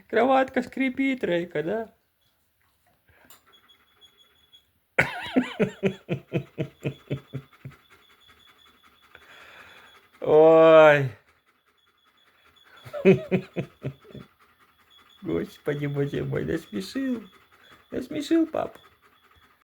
Кроватка скрипит, Рейка, да? Ой. Господи, боже мой, насмешил. Насмешил папу.